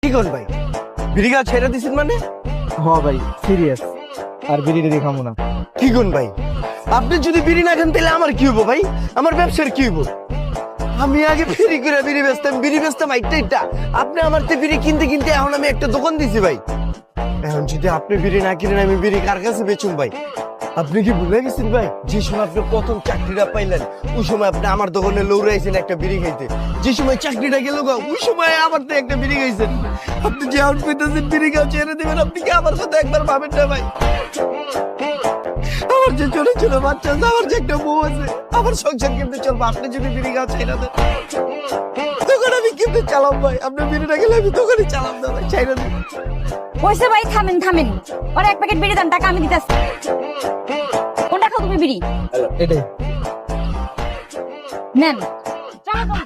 কি কোন ভাই বিড়ি খাওয়া ছেড়ে দিছেন মানে? হ ভাই সিরিয়াস, আর বিড়ি টিড়ি খামো না। কি কোন ভাই, আপনি যদি বিড়ি না খান তাহলে আমার কি হবো ভাই? আমার ব্যবসার কি হবো? আমি আগে ফ্রি করে বিড়ি বেচতাম একটা। আপনি আমার তে বিড়ি কিনতে কিনতে এখন আমি একটা দোকান দিছি ভাই। এখন যদি আপনি বিড়ি না কিনেন আমি বিড়ি কার কাছে বেচুম ভাই? আপনি কি ভুলে গেছেন ভাই, যে সময় আপনি প্রথম চাকরিটা পাইলেন ওই সময় আপনি আমার দোকানে লৌড়াইছেন একটা বিড়ি খাইতে। যে সময় চাকরিটা গেল গা ওই সময় আমার তো একটা বিড়ি খাইছেন। আপনি যে আউট পেতেছেন বিড়ি খাওয়া ছেড়ে দেবেন, আপনি কি আমার কথা একবার ভাবেন না ভাই? আমার যে ছোট ছোট বাচ্চা আছে, আমার যে একটা বউ আছে, আমার সংসার কেমনে চলবে আপনি যদি বিড়ি খাওয়া ছেড়ে দেন? দোকান আমি কেমনে চালাম ভাই? আপনি বিড়ি না গেলে আমি দোকানে চালাম না ভাই, ছেড়ে দেন। কইছে ভাই থামেন থামেন, ওরা এক প্যাকেট বিড়ি দেন, টাকা আমি দিতেছি। কোনটা খাও তুমি বিড়ি? এটাই। নেন চলো চলো।